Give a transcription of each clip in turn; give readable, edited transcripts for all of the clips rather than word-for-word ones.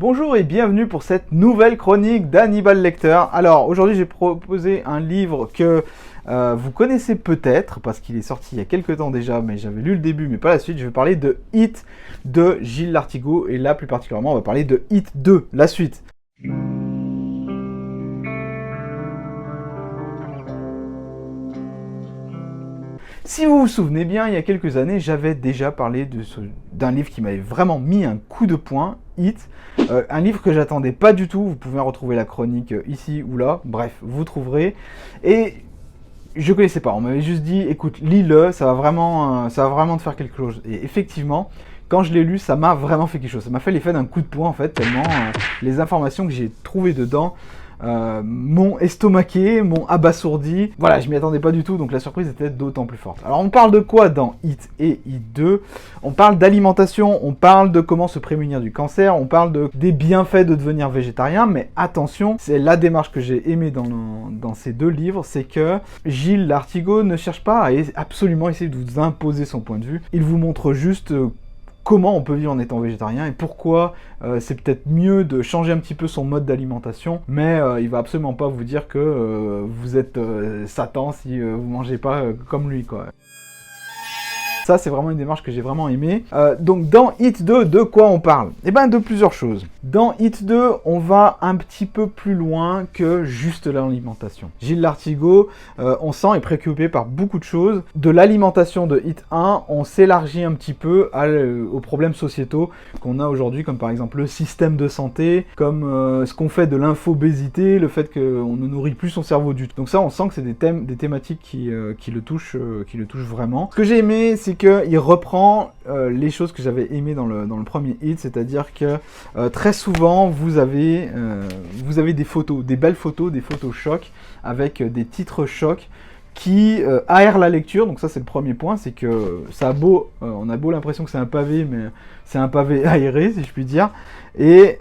Bonjour et bienvenue pour cette nouvelle chronique d'Hannibal Lecter. Alors aujourd'hui j'ai proposé un livre que vous connaissez peut-être parce qu'il est sorti il y a quelques temps déjà, mais j'avais lu le début mais pas la suite. Je vais parler de It de Gilles Lartigot et là plus particulièrement on va parler de It 2, la suite. Si vous vous souvenez bien, il y a quelques années, j'avais déjà parlé d'un livre qui m'avait vraiment mis un coup de poing, It. Un livre que j'attendais pas du tout, vous pouvez retrouver la chronique ici ou là, bref, vous trouverez. Et je connaissais pas, on m'avait juste dit, écoute, lis-le, ça va vraiment te faire quelque chose. Et effectivement, quand je l'ai lu, ça m'a vraiment fait quelque chose. Ça m'a fait l'effet d'un coup de poing en fait, tellement les informations que j'ai trouvées dedans m'ont estomaqué, m'ont abasourdi. Voilà, je m'y attendais pas du tout, donc la surprise était d'autant plus forte. Alors on parle de quoi dans It et It 2 ? On parle d'alimentation, on parle de comment se prémunir du cancer, on parle des bienfaits de devenir végétarien, mais attention, c'est la démarche que j'ai aimée dans ces deux livres, c'est que Gilles Lartigot ne cherche pas à absolument essayer de vous imposer son point de vue, il vous montre juste comment on peut vivre en étant végétarien et pourquoi c'est peut-être mieux de changer un petit peu son mode d'alimentation, mais il va absolument pas vous dire que vous êtes Satan si vous mangez pas comme lui, quoi. Ça, c'est vraiment une démarche que j'ai vraiment aimée. Donc, dans It 2, de quoi on parle ? Eh bien, de plusieurs choses. Dans It 2, on va un petit peu plus loin que juste l'alimentation. Gilles Lartigot, on sent, est préoccupé par beaucoup de choses. De l'alimentation de It 1, on s'élargit un petit peu aux problèmes sociétaux qu'on a aujourd'hui, comme par exemple le système de santé, comme ce qu'on fait de l'infobésité, le fait qu'on ne nourrit plus son cerveau du tout. Donc ça, on sent que c'est des thématiques qui le touchent vraiment. Ce que j'ai aimé, c'est qu'il reprend les choses que j'avais aimées dans le premier It, c'est-à-dire que très souvent vous avez des photos, des belles photos, des photos chocs avec des titres chocs qui aèrent la lecture. Donc ça c'est le premier point, c'est que ça a on a beau l'impression que c'est un pavé, mais c'est un pavé aéré si je puis dire, et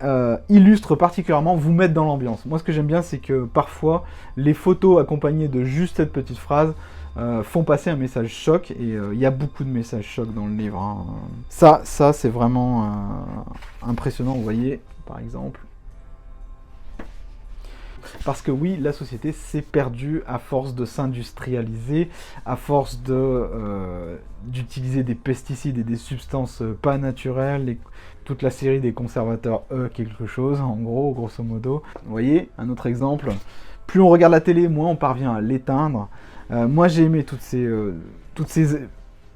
illustre particulièrement, vous mettre dans l'ambiance. Moi ce que j'aime bien, c'est que parfois les photos accompagnées de juste cette petite phrase font passer un message choc, et il y a beaucoup de messages chocs dans le livre, hein. Ça c'est vraiment impressionnant, vous voyez, par exemple. Parce que oui, la société s'est perdue à force de s'industrialiser, à force d'utiliser des pesticides et des substances pas naturelles, et toute la série des conservateurs quelque chose, en gros, grosso modo. Vous voyez, un autre exemple, plus on regarde la télé, moins on parvient à l'éteindre. Moi j'ai aimé toutes ces...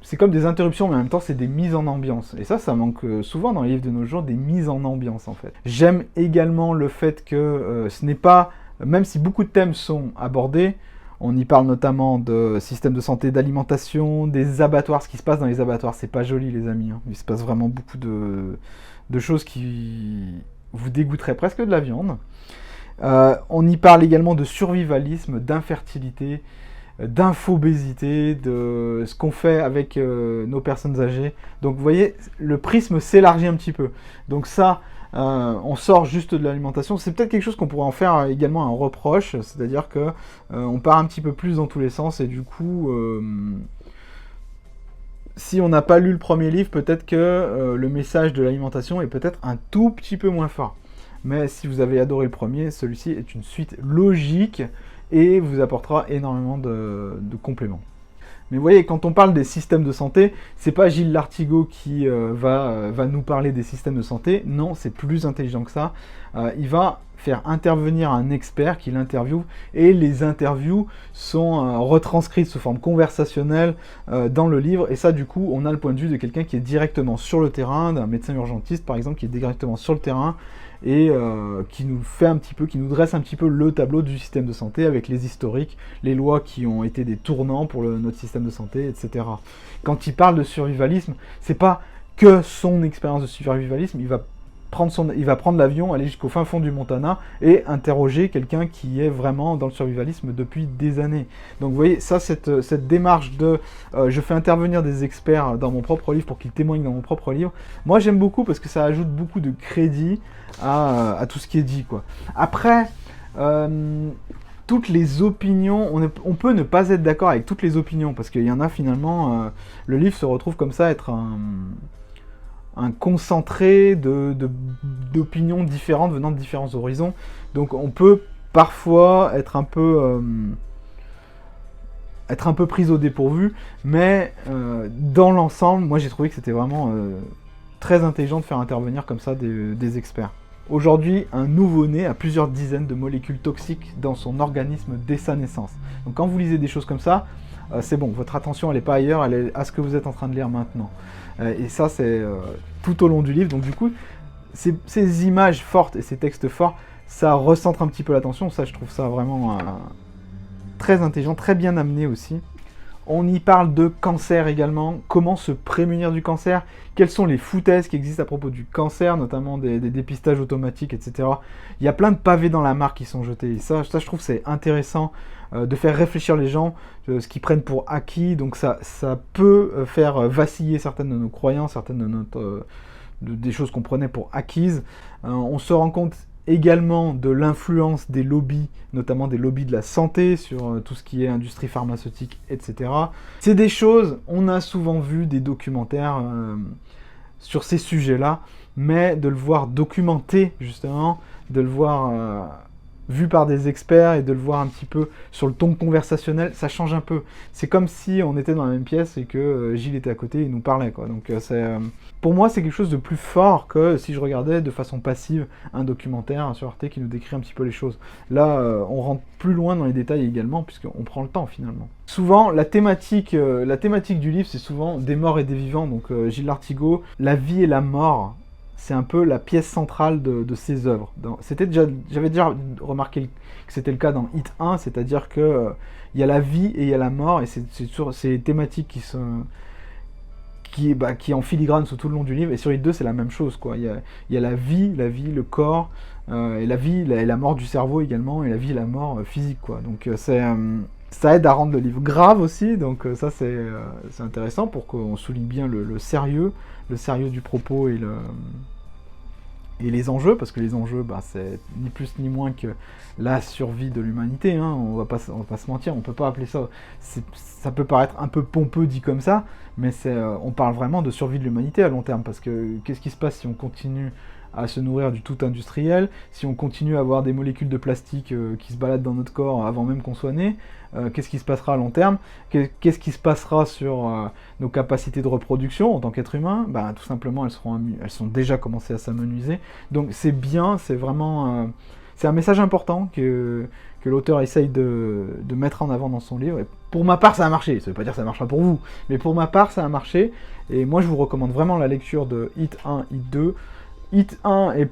C'est comme des interruptions, mais en même temps c'est des mises en ambiance. Et ça manque souvent dans les livres de nos jours, des mises en ambiance en fait. J'aime également le fait que ce n'est pas... Même si beaucoup de thèmes sont abordés, on y parle notamment de système de santé, d'alimentation, des abattoirs. Ce qui se passe dans les abattoirs, c'est pas joli les amis, hein. Il se passe vraiment beaucoup de choses qui vous dégoûteraient presque de la viande. On y parle également de survivalisme, d'infertilité, d'infobésité, de ce qu'on fait avec nos personnes âgées. Donc vous voyez, le prisme s'élargit un petit peu. Donc ça, on sort juste de l'alimentation. C'est peut-être quelque chose qu'on pourrait en faire également un reproche, c'est-à-dire que on part un petit peu plus dans tous les sens, et du coup, si on n'a pas lu le premier livre, peut-être que le message de l'alimentation est peut-être un tout petit peu moins fort. Mais si vous avez adoré le premier, celui-ci est une suite logique et vous apportera énormément de compléments. Mais vous voyez, quand on parle des systèmes de santé, c'est pas Gilles Lartigot qui va nous parler des systèmes de santé. Non, c'est plus intelligent que ça. Il va faire intervenir un expert qui l'interviewe, et les interviews sont retranscrites sous forme conversationnelle dans le livre, et ça du coup on a le point de vue de quelqu'un qui est directement sur le terrain, d'un médecin urgentiste par exemple qui est directement sur le terrain, et qui nous dresse un petit peu le tableau du système de santé avec les historiques, les lois qui ont été des tournants pour notre système de santé, etc. Quand il parle de survivalisme, c'est pas que son expérience de survivalisme, il va prendre l'avion, aller jusqu'au fin fond du Montana et interroger quelqu'un qui est vraiment dans le survivalisme depuis des années. Donc vous voyez, ça, cette démarche de je fais intervenir des experts dans mon propre livre pour qu'ils témoignent dans mon propre livre, moi j'aime beaucoup parce que ça ajoute beaucoup de crédit à tout ce qui est dit, quoi. Après, toutes les opinions, on peut ne pas être d'accord avec toutes les opinions, parce qu'il y en a finalement, le livre se retrouve comme ça être un concentré d'opinions différentes venant de différents horizons. Donc on peut parfois être un peu pris au dépourvu, mais dans l'ensemble, moi j'ai trouvé que c'était vraiment très intelligent de faire intervenir comme ça des experts. Aujourd'hui, un nouveau-né a plusieurs dizaines de molécules toxiques dans son organisme dès sa naissance. Donc quand vous lisez des choses comme ça, c'est bon, votre attention elle n'est pas ailleurs, elle est à ce que vous êtes en train de lire maintenant. Et ça c'est tout au long du livre, donc du coup, ces images fortes et ces textes forts, ça recentre un petit peu l'attention, ça je trouve ça vraiment très intelligent, très bien amené aussi. On y parle de cancer également, comment se prémunir du cancer, quelles sont les foutaises qui existent à propos du cancer, notamment des dépistages automatiques, etc. Il y a plein de pavés dans la mare qui sont jetés, et ça je trouve c'est intéressant de faire réfléchir les gens, ce qu'ils prennent pour acquis, donc ça peut faire vaciller certaines de nos croyances, certaines de des choses qu'on prenait pour acquises. On se rend compte également de l'influence des lobbies, notamment des lobbies de la santé, sur tout ce qui est industrie pharmaceutique, etc. C'est des choses, on a souvent vu des documentaires sur ces sujets-là, mais de le voir documenté, justement, de le voir vu par des experts et de le voir un petit peu sur le ton conversationnel, ça change un peu. C'est comme si on était dans la même pièce et que Gilles était à côté et il nous parlait, quoi. Donc pour moi, c'est quelque chose de plus fort que si je regardais de façon passive un documentaire sur Arte qui nous décrit un petit peu les choses. Là, on rentre plus loin dans les détails également, puisqu'on prend le temps finalement. Souvent, la thématique du livre, c'est souvent des morts et des vivants. Donc Gilles Lartigot, la vie et la mort, c'est un peu la pièce centrale de ses œuvres. J'avais déjà remarqué que c'était le cas dans Hit 1, c'est-à-dire que il y a la vie et il y a la mort, et c'est sur ces thématiques qui est en filigrane tout le long du livre. Et sur Hit 2, c'est la même chose, quoi. Il y a la vie, le corps, et la vie et la mort du cerveau également, et la vie et la mort physique, quoi. Donc ça aide à rendre le livre grave aussi, donc ça c'est intéressant pour qu'on souligne bien le sérieux du propos et les enjeux, parce que les enjeux, c'est ni plus ni moins que la survie de l'humanité, hein. On va pas se mentir, on peut pas appeler ça, ça peut paraître un peu pompeux dit comme ça, mais on parle vraiment de survie de l'humanité à long terme, parce que qu'est-ce qui se passe si on continue à se nourrir du tout industriel, si on continue à avoir des molécules de plastique qui se baladent dans notre corps avant même qu'on soit né, qu'est-ce qui se passera à long terme, qu'est-ce qui se passera sur nos capacités de reproduction en tant qu'être humain, tout simplement elles sont déjà commencées à s'amenuiser. Donc c'est bien, c'est vraiment c'est un message important que l'auteur essaye de mettre en avant dans son livre. Et pour ma part ça a marché, ça veut pas dire que ça marchera pour vous, mais pour ma part ça a marché, et moi je vous recommande vraiment la lecture de Hit 1, Hit 2. Hit 1 est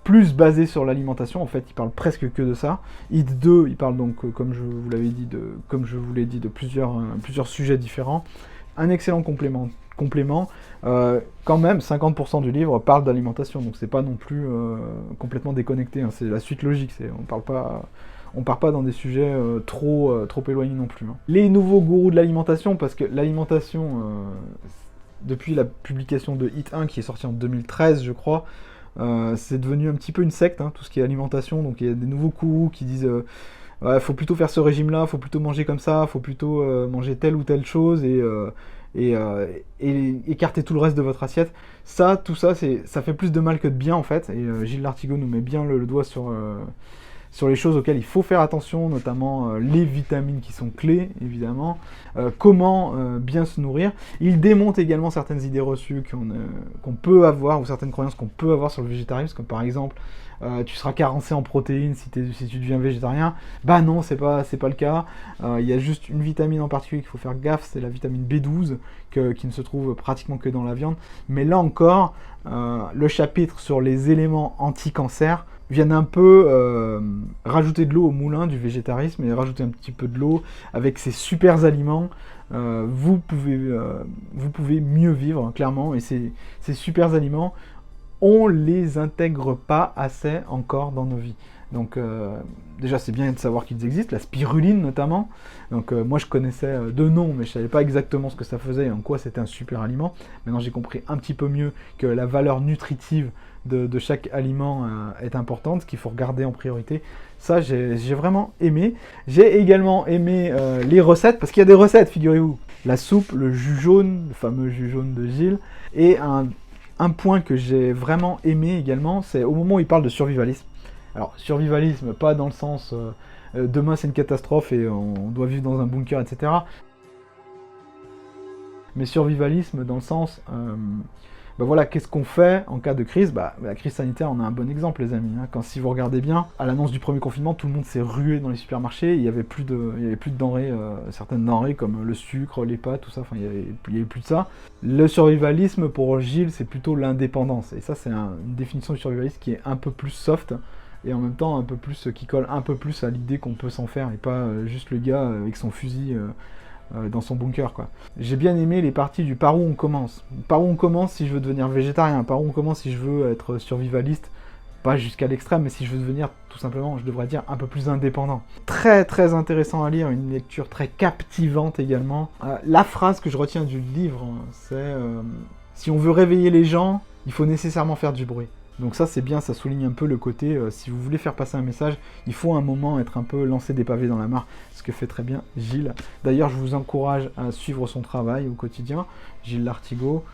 plus basé sur l'alimentation, en fait, il parle presque que de ça. Hit 2, il parle donc, comme je vous l'ai dit, de plusieurs sujets différents. Un excellent complément. Quand même, 50% du livre parle d'alimentation, donc c'est pas non plus complètement déconnecté, hein, c'est la suite logique, on part pas dans des sujets trop éloignés non plus, hein. Les nouveaux gourous de l'alimentation, parce que l'alimentation... depuis la publication de Hit 1 qui est sorti en 2013 je crois, c'est devenu un petit peu une secte, hein, tout ce qui est alimentation. Donc il y a des nouveaux gourous qui disent ouais, faut plutôt faire ce régime là, faut plutôt manger comme ça, faut plutôt manger telle ou telle chose et écarter tout le reste de votre assiette. Tout ça ça fait plus de mal que de bien en fait, et Gilles Lartigot nous met bien le doigt sur les choses auxquelles il faut faire attention, notamment les vitamines qui sont clés, évidemment, comment bien se nourrir. Il démonte également certaines idées reçues qu'on peut avoir, ou certaines croyances qu'on peut avoir sur le végétarisme, comme par exemple, tu seras carencé en protéines si tu deviens végétarien. Non, c'est pas le cas. Il y a juste une vitamine en particulier qu'il faut faire gaffe, c'est la vitamine B12, qui ne se trouve pratiquement que dans la viande. Mais là encore, le chapitre sur les éléments anti-cancer viennent un peu rajouter de l'eau au moulin du végétarisme, et rajouter un petit peu de l'eau avec ces super aliments. Vous pouvez mieux vivre, clairement, et ces super aliments, on les intègre pas assez encore dans nos vies. Donc déjà c'est bien de savoir qu'ils existent, la spiruline notamment. Donc moi je connaissais de nom, mais je savais pas exactement ce que ça faisait et en quoi c'était un super aliment. Maintenant j'ai compris un petit peu mieux que la valeur nutritive de chaque aliment est importante, ce qu'il faut regarder en priorité. Ça j'ai vraiment aimé. J'ai également aimé les recettes, parce qu'il y a des recettes, figurez-vous. La soupe, le jus jaune, le fameux jus jaune de Gilles, et Un point que j'ai vraiment aimé également, c'est au moment où il parle de survivalisme. Alors, survivalisme, pas dans le sens demain c'est une catastrophe et on doit vivre dans un bunker, etc. Mais survivalisme dans le sens, voilà, qu'est-ce qu'on fait en cas de crise? La crise sanitaire, on a un bon exemple, les amis. Hein. Si vous regardez bien, à l'annonce du premier confinement, tout le monde s'est rué dans les supermarchés. Il y avait plus de denrées, certaines denrées comme le sucre, les pâtes, tout ça. Enfin, il y avait plus de ça. Le survivalisme, pour Gilles, c'est plutôt l'indépendance. Et ça, c'est une définition du survivalisme qui est un peu plus soft et en même temps un peu plus qui colle un peu plus à l'idée qu'on peut s'en faire et pas juste le gars avec son fusil. Dans son bunker, quoi. J'ai bien aimé les parties du par où on commence. Par où on commence si je veux devenir végétarien, par où on commence si je veux être survivaliste, pas jusqu'à l'extrême, mais si je veux devenir, tout simplement, je devrais dire, un peu plus indépendant. Très très intéressant à lire, une lecture très captivante également. La phrase que je retiens du livre, c'est si on veut réveiller les gens, il faut nécessairement faire du bruit. Donc ça c'est bien, ça souligne un peu le côté, si vous voulez faire passer un message, il faut un moment être un peu lancé des pavés dans la mare, ce que fait très bien Gilles. D'ailleurs je vous encourage à suivre son travail au quotidien, Gilles Lartigot,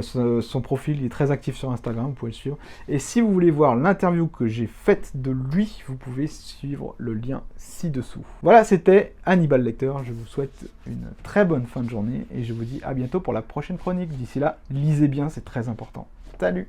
son profil il est très actif sur Instagram, vous pouvez le suivre. Et si vous voulez voir l'interview que j'ai faite de lui, vous pouvez suivre le lien ci-dessous. Voilà, c'était Hannibal Lecter, je vous souhaite une très bonne fin de journée et je vous dis à bientôt pour la prochaine chronique. D'ici là, lisez bien, c'est très important. Salut!